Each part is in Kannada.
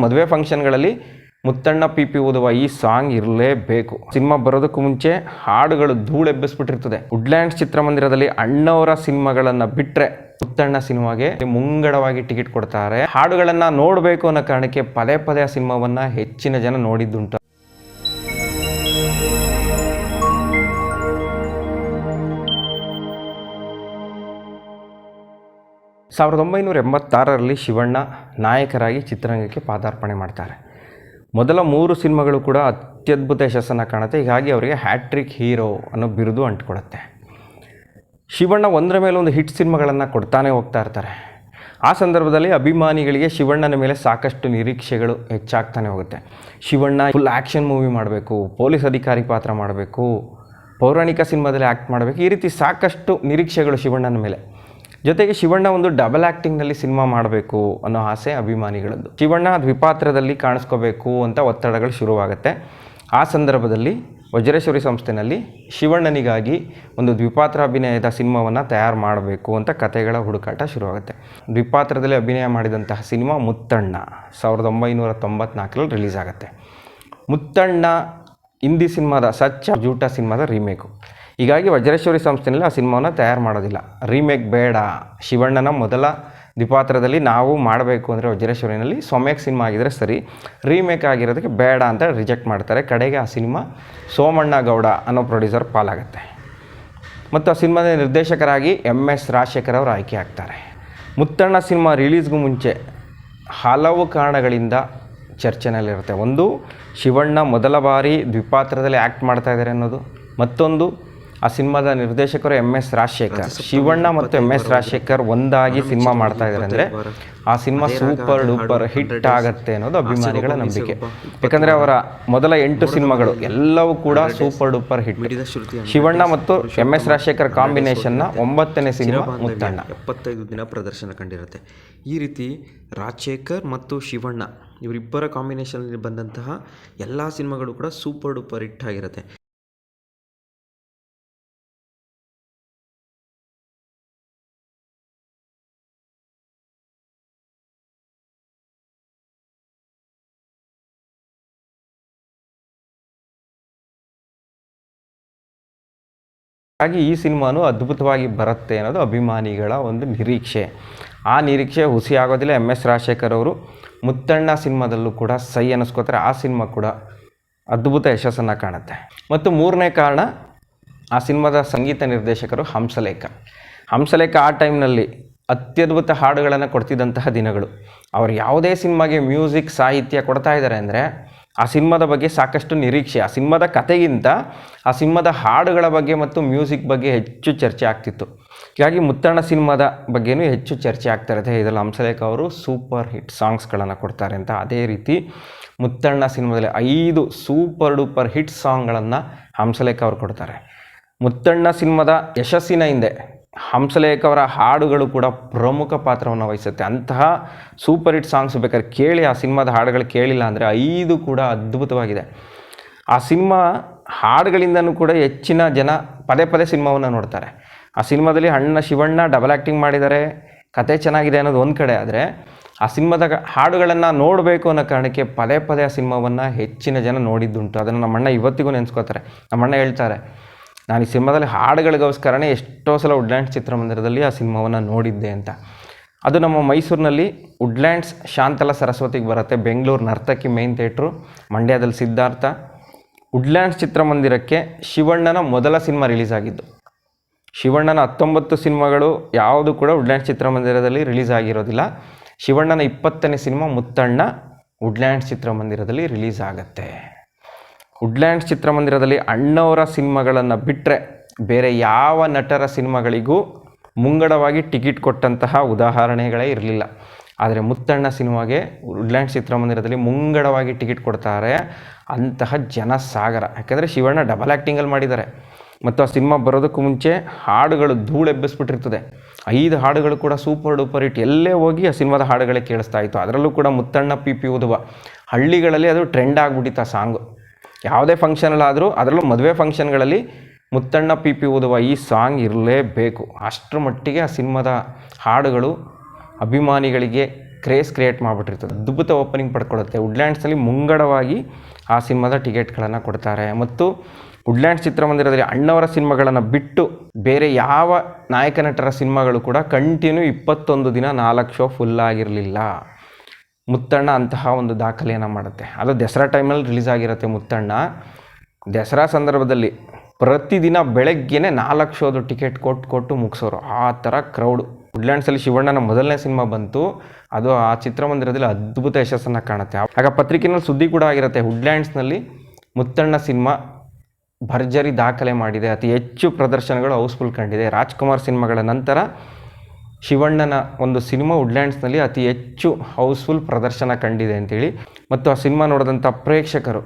ಮದುವೆ ಫಂಕ್ಷನ್ಗಳಲ್ಲಿ ಮುತ್ತಣ್ಣ ಪಿ ಪಿ ಊದುವ ಈ ಸಾಂಗ್ ಇರಲೇಬೇಕು. ಸಿನಿಮಾ ಬರೋದಕ್ಕೂ ಮುಂಚೆ ಹಾಡುಗಳು ಧೂಳೆಬ್ಬಿಸ್ಬಿಟ್ಟಿರ್ತದೆ. ವುಡ್ಲ್ಯಾಂಡ್ಸ್ ಚಿತ್ರಮಂದಿರದಲ್ಲಿ ಅಣ್ಣವರ ಸಿನಿಮಾಗಳನ್ನು ಬಿಟ್ಟರೆ ಮುತ್ತಣ್ಣ ಸಿನಿಮಾಗೆ ಮುಂಗಡವಾಗಿ ಟಿಕೆಟ್ ಕೊಡ್ತಾರೆ. ಹಾಡುಗಳನ್ನು ನೋಡಬೇಕು ಅನ್ನೋ ಕಾರಣಕ್ಕೆ ಪದೇ ಪದೇ ಆ ಸಿನಿಮಾವನ್ನು ಹೆಚ್ಚಿನ ಜನ ನೋಡಿದ್ದುಂಟು. ಸಾವಿರದ 1986ರಲ್ಲಿ ಶಿವಣ್ಣ ನಾಯಕರಾಗಿ ಚಿತ್ರರಂಗಕ್ಕೆ ಪಾದಾರ್ಪಣೆ ಮಾಡ್ತಾರೆ. ಮೊದಲ 3 ಸಿನಿಮಾಗಳು ಕೂಡ ಅತ್ಯದ್ಭುತ ಯಶಸ್ಸನ್ನು ಕಾಣುತ್ತೆ. ಹೀಗಾಗಿ ಅವರಿಗೆ ಹ್ಯಾಟ್ರಿಕ್ ಹೀರೋ ಅನ್ನೋ ಬಿರುದು ಅಂಟ್ಕೊಡುತ್ತೆ. ಶಿವಣ್ಣ ಒಂದರ ಮೇಲೆ ಒಂದು ಹಿಟ್ ಸಿನಿಮಾಗಳನ್ನು ಕೊಡ್ತಾನೆ ಹೋಗ್ತಾ ಇರ್ತಾರೆ. ಆ ಸಂದರ್ಭದಲ್ಲಿ ಅಭಿಮಾನಿಗಳಿಗೆ ಶಿವಣ್ಣನ ಮೇಲೆ ಸಾಕಷ್ಟು ನಿರೀಕ್ಷೆಗಳು ಹೆಚ್ಚಾಗ್ತಾನೆ ಹೋಗುತ್ತೆ. ಶಿವಣ್ಣ ಫುಲ್ ಆ್ಯಕ್ಷನ್ ಮೂವಿ ಮಾಡಬೇಕು, ಪೊಲೀಸ್ ಅಧಿಕಾರಿ ಪಾತ್ರ ಮಾಡಬೇಕು, ಪೌರಾಣಿಕ ಸಿನಿಮಾದಲ್ಲಿ ಆ್ಯಕ್ಟ್ ಮಾಡಬೇಕು, ಈ ರೀತಿ ಸಾಕಷ್ಟು ನಿರೀಕ್ಷೆಗಳು ಶಿವಣ್ಣನ ಮೇಲೆ. ಜೊತೆಗೆ ಶಿವಣ್ಣ ಒಂದು ಡಬಲ್ ಆ್ಯಕ್ಟಿಂಗ್ನಲ್ಲಿ ಸಿನಿಮಾ ಮಾಡಬೇಕು ಅನ್ನೋ ಆಸೆ ಅಭಿಮಾನಿಗಳದ್ದು. ಶಿವಣ್ಣ ದ್ವಿಪಾತ್ರದಲ್ಲಿ ಕಾಣಿಸ್ಕೋಬೇಕು ಅಂತ ಒತ್ತಡಗಳು ಶುರುವಾಗುತ್ತೆ. ಆ ಸಂದರ್ಭದಲ್ಲಿ ವಜ್ರೇಶ್ವರಿ ಸಂಸ್ಥೆಯಲ್ಲಿ ಶಿವಣ್ಣನಿಗಾಗಿ ಒಂದು ದ್ವಿಪಾತ್ರ ಅಭಿನಯದ ಸಿನಿಮಾವನ್ನು ತಯಾರು ಮಾಡಬೇಕು ಅಂತ ಕತೆಗಳ ಹುಡುಕಾಟ ಶುರುವಾಗುತ್ತೆ. ದ್ವಿಪಾತ್ರದಲ್ಲಿ ಅಭಿನಯ ಮಾಡಿದಂತಹ ಸಿನಿಮಾ ಮುತ್ತಣ್ಣ 1994ರಲ್ಲಿ ರಿಲೀಸ್ ಆಗುತ್ತೆ. ಮುತ್ತಣ್ಣ ಹಿಂದಿ ಸಿನಿಮಾದ ಸಚ್ಚ ಜೂಟ ಸಿನಿಮಾದ ರೀಮೇಕು. ಹೀಗಾಗಿ ವಜ್ರೇಶ್ವರಿ ಸಂಸ್ಥೆಯಲ್ಲಿ ಆ ಸಿನಿಮಾವನ್ನು ತಯಾರು ಮಾಡೋದಿಲ್ಲ. ರೀಮೇಕ್ ಬೇಡ, ಶಿವಣ್ಣನ ಮೊದಲ ದ್ವಿಪಾತ್ರದಲ್ಲಿ ನಾವು ಮಾಡಬೇಕು ಅಂದರೆ ವಜ್ರೇಶ್ವರಿನಲ್ಲಿ ಸೊಮೇಕ್ ಸಿನಿಮಾ ಆಗಿದರೆ ಸರಿ, ರೀಮೇಕ್ ಆಗಿರೋದಕ್ಕೆ ಬೇಡ ಅಂತ ರಿಜೆಕ್ಟ್ ಮಾಡ್ತಾರೆ. ಕಡೆಗೆ ಆ ಸಿನಿಮಾ ಸೋಮಣ್ಣ ಗೌಡ ಅನ್ನೋ ಪ್ರೊಡ್ಯೂಸರ್ ಪಾಲಾಗುತ್ತೆ ಮತ್ತು ಆ ಸಿನಿಮಾದ ನಿರ್ದೇಶಕರಾಗಿ MS ರಾಜಶೇಖರ್ ಅವರು ಆಯ್ಕೆ ಆಗ್ತಾರೆ. ಮುತ್ತಣ್ಣ ಸಿನಿಮಾ ರಿಲೀಸ್ಗೂ ಮುಂಚೆ ಹಲವು ಕಾರಣಗಳಿಂದ ಚರ್ಚೆನಲ್ಲಿರುತ್ತೆ. ಒಂದು, ಶಿವಣ್ಣ ಮೊದಲ ಬಾರಿ ದ್ವಿಪಾತ್ರದಲ್ಲಿ ಆ್ಯಕ್ಟ್ ಮಾಡ್ತಾ ಇದ್ದಾರೆ ಅನ್ನೋದು. ಮತ್ತೊಂದು, ಆ ಸಿನಿಮಾದ ನಿರ್ದೇಶಕರು MS ರಾಜಶೇಖರ್. ಶಿವಣ್ಣ ಮತ್ತು MS ರಾಜಶೇಖರ್ ಒಂದಾಗಿ ಸಿನಿಮಾ ಮಾಡ್ತಾ ಇದ್ದಾರೆ ಅಂದರೆ ಆ ಸಿನಿಮಾ ಸೂಪರ್ ಡೂಪರ್ ಹಿಟ್ ಆಗುತ್ತೆ ಅನ್ನೋದು ಅಭಿಮಾನಿಗಳ ನಂಬಿಕೆ. ಯಾಕಂದರೆ ಅವರ ಮೊದಲ 8 ಸಿನಿಮಾಗಳು ಎಲ್ಲವೂ ಕೂಡ ಸೂಪರ್ ಡೂಪರ್ ಹಿಟ್. ಶಿವಣ್ಣ ಮತ್ತು MS ರಾಜಶೇಖರ್ ಕಾಂಬಿನೇಷನ್ನ 9ನೇ ಸಿನಿಮಾ ಮುತ್ತಣ್ಣ 75 ದಿನ ಪ್ರದರ್ಶನ ಕಂಡಿರುತ್ತೆ. ಈ ರೀತಿ ರಾಜಶೇಖರ್ ಮತ್ತು ಶಿವಣ್ಣ ಇವರಿಬ್ಬರ ಕಾಂಬಿನೇಷನಲ್ಲಿ ಬಂದಂತಹ ಎಲ್ಲ ಸಿನಿಮಾಗಳು ಕೂಡ ಸೂಪರ್ ಡೂಪರ್ ಹಿಟ್ ಆಗಿರುತ್ತೆ. ಹಾಗಾಗಿ ಈ ಸಿನಿಮಾನು ಅದ್ಭುತವಾಗಿ ಬರುತ್ತೆ ಅನ್ನೋದು ಅಭಿಮಾನಿಗಳ ಒಂದು ನಿರೀಕ್ಷೆ. ಆ ನಿರೀಕ್ಷೆ ಹುಸಿ ಆಗೋದಿಲ್ಲ. MS ರಾಜಶೇಖರ್ ಅವರು ಮುತ್ತಣ್ಣ ಸಿನಿಮಾದಲ್ಲೂ ಕೂಡ ಸೈ ಅನ್ನಿಸ್ಕೋತಾರೆ. ಆ ಸಿನಿಮಾ ಕೂಡ ಅದ್ಭುತ ಯಶಸ್ಸನ್ನು ಕಾಣುತ್ತೆ. ಮತ್ತು 3ನೇ ಕಾರಣ, ಆ ಸಿನಿಮಾದ ಸಂಗೀತ ನಿರ್ದೇಶಕರು ಹಂಸಲೇಖ. ಆ ಟೈಮ್ನಲ್ಲಿ ಅತ್ಯದ್ಭುತ ಹಾಡುಗಳನ್ನು ಕೊಡ್ತಿದ್ದಂತಹ ದಿನಗಳು. ಅವರು ಯಾವುದೇ ಸಿನಿಮಾಗೆ ಮ್ಯೂಸಿಕ್ ಸಾಹಿತ್ಯ ಕೊಡ್ತಾ ಇದ್ದಾರೆ ಅಂದರೆ ಆ ಸಿನಿಮಾದ ಬಗ್ಗೆ ಸಾಕಷ್ಟು ನಿರೀಕ್ಷೆ. ಆ ಸಿನಿಮಾದ ಕತೆಗಿಂತ ಆ ಸಿನಿಮಾದ ಹಾಡುಗಳ ಬಗ್ಗೆ ಮತ್ತು ಮ್ಯೂಸಿಕ್ ಬಗ್ಗೆ ಹೆಚ್ಚು ಚರ್ಚೆ ಆಗ್ತಿತ್ತು. ಹೀಗಾಗಿ ಮುತ್ತಣ್ಣ ಸಿನಿಮಾದ ಬಗ್ಗೆಯೂ ಹೆಚ್ಚು ಚರ್ಚೆ ಆಗ್ತಾ ಇರುತ್ತೆ. ಇದರಲ್ಲಿ ಹಂಸಲೇಖ ಅವರು ಸೂಪರ್ ಹಿಟ್ ಸಾಂಗ್ಸ್ಗಳನ್ನು ಕೊಡ್ತಾರೆ ಅಂತ. ಅದೇ ರೀತಿ ಮುತ್ತಣ್ಣ ಸಿನಿಮಾದಲ್ಲಿ 5 ಸೂಪರ್ ಡೂಪರ್ ಹಿಟ್ ಸಾಂಗ್ಗಳನ್ನು ಹಂಸಲೇಖ ಅವರು ಕೊಡ್ತಾರೆ. ಮುತ್ತಣ್ಣ ಸಿನಿಮಾದ ಯಶಸ್ಸಿನ ಹಿಂದೆ ಹಂಸಲೇಖ ಅವರ ಹಾಡುಗಳು ಕೂಡ ಪ್ರಮುಖ ಪಾತ್ರವನ್ನು ವಹಿಸುತ್ತೆ. ಅಂತಹ ಸೂಪರ್ ಹಿಟ್ ಸಾಂಗ್ಸ್ ಬೇಕಾದ್ರೆ ಕೇಳಿ. ಆ ಸಿನಿಮಾದ ಹಾಡುಗಳು ಕೇಳಿಲ್ಲ ಅಂದರೆ 5 ಕೂಡ ಅದ್ಭುತವಾಗಿದೆ. ಆ ಸಿನಿಮಾ ಹಾಡುಗಳಿಂದನೂ ಕೂಡ ಹೆಚ್ಚಿನ ಜನ ಪದೇ ಪದೇ ಸಿನಿಮಾವನ್ನು ನೋಡ್ತಾರೆ. ಆ ಸಿನಿಮಾದಲ್ಲಿ ಅಣ್ಣ ಶಿವಣ್ಣ ಡಬಲ್ ಆ್ಯಕ್ಟಿಂಗ್ ಮಾಡಿದ್ದಾರೆ, ಕತೆ ಚೆನ್ನಾಗಿದೆ ಅನ್ನೋದು ಒಂದು ಕಡೆ. ಆದರೆ ಆ ಸಿನಿಮಾದ ಹಾಡುಗಳನ್ನು ನೋಡಬೇಕು ಅನ್ನೋ ಕಾರಣಕ್ಕೆ ಪದೇ ಪದೇ ಆ ಸಿನಿಮಾವನ್ನು ಹೆಚ್ಚಿನ ಜನ ನೋಡಿದ್ದುಂಟು. ಅದನ್ನು ನಮ್ಮಣ್ಣ ಇವತ್ತಿಗೂ ನೆನೆಸ್ಕೋತಾರೆ. ನಮ್ಮಣ್ಣ ಹೇಳ್ತಾರೆ, ನಾನು ಈ ಸಿನಿಮಾದಲ್ಲಿ ಹಾಡುಗಳಿಗೋಸ್ಕರನೇ ಎಷ್ಟೋ ಸಲ ವುಡ್ಲ್ಯಾಂಡ್ಸ್ ಚಿತ್ರಮಂದಿರದಲ್ಲಿ ಆ ಸಿನಿಮಾವನ್ನು ನೋಡಿದ್ದೆ ಅಂತ. ಅದು ನಮ್ಮ ಮೈಸೂರಿನಲ್ಲಿ ವುಡ್ಲ್ಯಾಂಡ್ಸ್ ಶಾಂತಲಾ ಸರಸ್ವತಿಗೆ ಬರುತ್ತೆ. ಬೆಂಗಳೂರು ನರ್ತಕಿ ಮೇನ್ ಥಿಯೇಟ್ರು, ಮಂಡ್ಯದಲ್ಲಿ ಸಿದ್ಧಾರ್ಥ. ವುಡ್ಲ್ಯಾಂಡ್ಸ್ ಚಿತ್ರಮಂದಿರಕ್ಕೆ ಶಿವಣ್ಣನ ಮೊದಲ ಸಿನಿಮಾ ರಿಲೀಸ್ ಆಗಿದ್ದು. ಶಿವಣ್ಣನ 19 ಸಿನಿಮಾಗಳು ಯಾವುದು ಕೂಡ ವುಡ್ಲ್ಯಾಂಡ್ಸ್ ಚಿತ್ರಮಂದಿರದಲ್ಲಿ ರಿಲೀಸ್ ಆಗಿರೋದಿಲ್ಲ. ಶಿವಣ್ಣನ 20ನೇ ಸಿನಿಮಾ ಮುತ್ತಣ್ಣ ವುಡ್ಲ್ಯಾಂಡ್ಸ್ ಚಿತ್ರಮಂದಿರದಲ್ಲಿ ರಿಲೀಸ್ ಆಗುತ್ತೆ. ವುಡ್ಲ್ಯಾಂಡ್ಸ್ ಚಿತ್ರಮಂದಿರದಲ್ಲಿ ಅಣ್ಣವರ ಸಿನಿಮಾಗಳನ್ನು ಬಿಟ್ಟರೆ ಬೇರೆ ಯಾವ ನಟರ ಸಿನಿಮಾಗಳಿಗೂ ಮುಂಗಡವಾಗಿ ಟಿಕೆಟ್ ಕೊಟ್ಟಂತಹ ಉದಾಹರಣೆಗಳೇ ಇರಲಿಲ್ಲ. ಆದರೆ ಮುತ್ತಣ್ಣ ಸಿನಿಮಾಗೆ ವುಡ್ಲ್ಯಾಂಡ್ಸ್ ಚಿತ್ರಮಂದಿರದಲ್ಲಿ ಮುಂಗಡವಾಗಿ ಟಿಕೆಟ್ ಕೊಡ್ತಾರೆ. ಅಂತಹ ಜನಸಾಗರ. ಯಾಕೆಂದರೆ ಶಿವಣ್ಣ ಡಬಲ್ ಆ್ಯಕ್ಟಿಂಗಲ್ಲಿ ಮಾಡಿದ್ದಾರೆ ಮತ್ತು ಆ ಸಿನಿಮಾ ಬರೋದಕ್ಕೂ ಮುಂಚೆ ಹಾಡುಗಳು ಧೂಳೆಬ್ಬಿಸ್ಬಿಟ್ಟಿರ್ತದೆ. 5 ಹಾಡುಗಳು ಕೂಡ ಸೂಪರ್ ಡೂಪರ್ ಹಿಟ್. ಎಲ್ಲೇ ಹೋಗಿ ಆ ಸಿನಿಮಾದ ಹಾಡುಗಳೇ ಕೇಳಿಸ್ತಾ ಇತ್ತು. ಅದರಲ್ಲೂ ಕೂಡ ಮುತ್ತಣ್ಣ ಪಿ ಪಿ ಊದುವ ಹಳ್ಳಿಗಳಲ್ಲಿ ಅದು ಟ್ರೆಂಡ್ ಆಗಿಬಿಟ್ಟಿತ್ತು ಆ ಸಾಂಗು. ಯಾವುದೇ ಫಂಕ್ಷನಲ್ಲಾದರೂ, ಅದರಲ್ಲೂ ಮದುವೆ ಫಂಕ್ಷನ್ಗಳಲ್ಲಿ ಮುತ್ತಣ್ಣ ಪಿ ಪಿ ಊದುವ ಈ ಸಾಂಗ್ ಇರಲೇಬೇಕು. ಅಷ್ಟರ ಮಟ್ಟಿಗೆ ಆ ಸಿನಿಮಾದ ಹಾಡುಗಳು ಅಭಿಮಾನಿಗಳಿಗೆ ಕ್ರೇಸ್ ಕ್ರಿಯೇಟ್ ಮಾಡಿಬಿಟ್ಟಿರ್ತದೆ. ಅದ್ಭುತ ಓಪನಿಂಗ್ ಪಡ್ಕೊಳ್ಳುತ್ತೆ. ವುಡ್ಲ್ಯಾಂಡ್ಸ್ನಲ್ಲಿ ಮುಂಗಡವಾಗಿ ಆ ಸಿನಿಮಾದ ಟಿಕೆಟ್ಗಳನ್ನು ಕೊಡ್ತಾರೆ. ಮತ್ತು ವುಡ್ಲ್ಯಾಂಡ್ಸ್ ಚಿತ್ರಮಂದಿರದಲ್ಲಿ ಅಣ್ಣವರ ಸಿನಿಮಾಗಳನ್ನು ಬಿಟ್ಟು ಬೇರೆ ಯಾವ ನಾಯಕ ನಟರ ಸಿನಿಮಾಗಳು ಕೂಡ ಕಂಟಿನ್ಯೂ 21 ದಿನ 4 ಶೋ ಫುಲ್ ಆಗಿರಲಿಲ್ಲ. ಮುತ್ತಣ್ಣ ಅಂತಹ ಒಂದು ದಾಖಲೆಯನ್ನು ಮಾಡುತ್ತೆ. ಅದು ದಸರಾ ಟೈಮಲ್ಲಿ ರಿಲೀಸ್ ಆಗಿರುತ್ತೆ. ಮುತ್ತಣ್ಣ ದಸರಾ ಸಂದರ್ಭದಲ್ಲಿ ಪ್ರತಿದಿನ ಬೆಳಗ್ಗೆನೇ 4 ಶೋದು ಟಿಕೆಟ್ ಕೊಟ್ಟು ಮುಗಿಸೋರು. ಆ ಥರ ಕ್ರೌಡು. ವುಡ್ಲ್ಯಾಂಡ್ಸಲ್ಲಿ ಶಿವಣ್ಣನ ಮೊದಲನೇ ಸಿನಿಮಾ ಬಂತು. ಅದು ಆ ಚಿತ್ರಮಂದಿರದಲ್ಲಿ ಅದ್ಭುತ ಯಶಸ್ಸನ್ನು ಕಾಣುತ್ತೆ. ಆಗ ಪತ್ರಿಕೆಯಲ್ಲಿ ಸುದ್ದಿ ಕೂಡ ಆಗಿರುತ್ತೆ, ವುಡ್ಲ್ಯಾಂಡ್ಸ್ನಲ್ಲಿ ಮುತ್ತಣ್ಣ ಸಿನಿಮಾ ಭರ್ಜರಿ ದಾಖಲೆ ಮಾಡಿದೆ, ಅತಿ ಹೆಚ್ಚು ಪ್ರದರ್ಶನಗಳು ಹೌಸ್ಫುಲ್ ಕಂಡಿದೆ. ರಾಜ್ಕುಮಾರ್ ಸಿನಿಮಾಗಳ ನಂತರ ಶಿವಣ್ಣನ ಒಂದು ಸಿನಿಮಾ ವುಡ್ಲ್ಯಾಂಡ್ಸ್ನಲ್ಲಿ ಅತಿ ಹೆಚ್ಚು ಹೌಸ್ಫುಲ್ ಪ್ರದರ್ಶನ ಕಂಡಿದೆ ಅಂತೇಳಿ. ಮತ್ತು ಆ ಸಿನಿಮಾ ನೋಡಿದಂಥ ಪ್ರೇಕ್ಷಕರು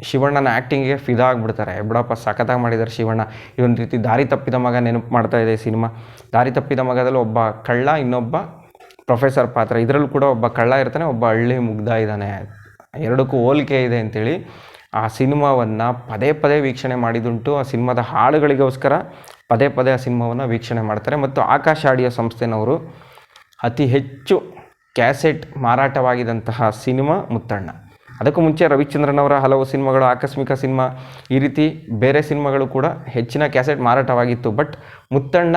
ಶಿವಣ್ಣನ ಆ್ಯಕ್ಟಿಂಗಿಗೆ ಫಿದಾ ಆಗಿಬಿಡ್ತಾರೆ. ಬಿಡಪ್ಪ ಸಖತ್ತಾಗಿ ಮಾಡಿದ್ದಾರೆ ಶಿವಣ್ಣ. ಇದೊಂದು ರೀತಿ ದಾರಿ ತಪ್ಪಿದ ಮಗ ನೆನಪು ಮಾಡ್ತಾ ಇದೆ ಸಿನಿಮಾ. ದಾರಿ ತಪ್ಪಿದ ಮಗದಲ್ಲಿ ಒಬ್ಬ ಕಳ್ಳ, ಇನ್ನೊಬ್ಬ ಪ್ರೊಫೆಸರ್ ಪಾತ್ರ. ಇದರಲ್ಲೂ ಕೂಡ ಒಬ್ಬ ಕಳ್ಳ ಇರ್ತಾನೆ, ಒಬ್ಬ ಹಳ್ಳಿ ಮುಗ್ಧ ಇದ್ದಾನೆ. ಎರಡಕ್ಕೂ ಹೋಲಿಕೆ ಇದೆ ಅಂತೇಳಿ ಆ ಸಿನಿಮಾವನ್ನು ಪದೇ ವೀಕ್ಷಣೆ ಮಾಡಿದುಂಟು. ಆ ಸಿನಿಮಾದ ಹಾಡುಗಳಿಗೋಸ್ಕರ ಪದೇ ಆ ಸಿನಿಮಾವನ್ನು ವೀಕ್ಷಣೆ ಮಾಡ್ತಾರೆ. ಮತ್ತು ಆಕಾಶ್ ಆಡಿಯೋ ಸಂಸ್ಥೆನವರು ಅತಿ ಹೆಚ್ಚು ಕ್ಯಾಸೆಟ್ ಮಾರಾಟವಾಗಿದ್ದಂತಹ ಸಿನಿಮಾ ಮುತ್ತಣ್ಣ. ಅದಕ್ಕೂ ಮುಂಚೆ ರವಿಚಂದ್ರನ್ ಅವರ ಹಲವು ಸಿನಿಮಾಗಳು, ಆಕಸ್ಮಿಕ ಸಿನಿಮಾ, ಈ ರೀತಿ ಬೇರೆ ಸಿನಿಮಾಗಳು ಕೂಡ ಹೆಚ್ಚಿನ ಕ್ಯಾಸೆಟ್ ಮಾರಾಟವಾಗಿತ್ತು. ಬಟ್ ಮುತ್ತಣ್ಣ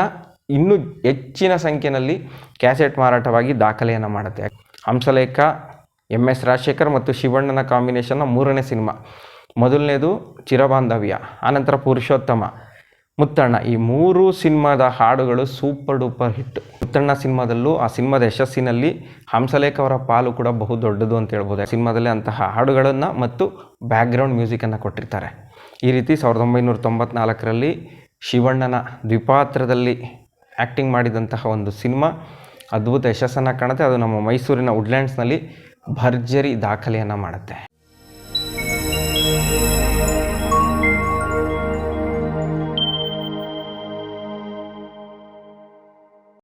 ಇನ್ನೂ ಹೆಚ್ಚಿನ ಸಂಖ್ಯೆಯಲ್ಲಿ ಕ್ಯಾಸೆಟ್ ಮಾರಾಟವಾಗಿ ದಾಖಲೆಯನ್ನು ಮಾಡುತ್ತೆ. ಹಂಸಲೇಖ, MS ರಾಜಶೇಖರ್ ಮತ್ತು ಶಿವಣ್ಣನ ಕಾಂಬಿನೇಷನ್ನ 3ನೇ ಸಿನಿಮಾ. ಮೊದಲನೇದು ಚಿರಬಾಂಧವ್ಯ, ಆನಂತರ ಪುರುಷೋತ್ತಮ, ಮುತ್ತಣ್ಣ. ಈ 3 ಸಿನಿಮಾದ ಹಾಡುಗಳು ಸೂಪರ್ ಡೂಪರ್ ಹಿಟ್. ಮುತ್ತಣ್ಣ ಸಿನಿಮಾದಲ್ಲೂ ಆ ಸಿನಿಮಾದ ಯಶಸ್ಸಿನಲ್ಲಿ ಹಂಸಲೇಖ ಅವರ ಪಾಲು ಕೂಡ ಬಹು ದೊಡ್ಡದು ಅಂತ ಹೇಳ್ಬೋದು. ಸಿನಿಮಾದಲ್ಲಿ ಅಂತಹ ಹಾಡುಗಳನ್ನು ಮತ್ತು ಬ್ಯಾಕ್ಗ್ರೌಂಡ್ ಮ್ಯೂಸಿಕನ್ನು ಕೊಟ್ಟಿರ್ತಾರೆ. ಈ ರೀತಿ 1994ರಲ್ಲಿ ಶಿವಣ್ಣನ ದ್ವಿಪಾತ್ರದಲ್ಲಿ ಆ್ಯಕ್ಟಿಂಗ್ ಮಾಡಿದಂತಹ ಒಂದು ಸಿನಿಮಾ ಅದ್ಭುತ ಯಶಸ್ಸನ್ನು ಕಾಣುತ್ತೆ. ಅದು ನಮ್ಮ ಮೈಸೂರಿನ ವುಡ್ಲ್ಯಾಂಡ್ಸ್ನಲ್ಲಿ ಭರ್ಜರಿ ದಾಖಲೆಯನ್ನು ಮಾಡುತ್ತೆ.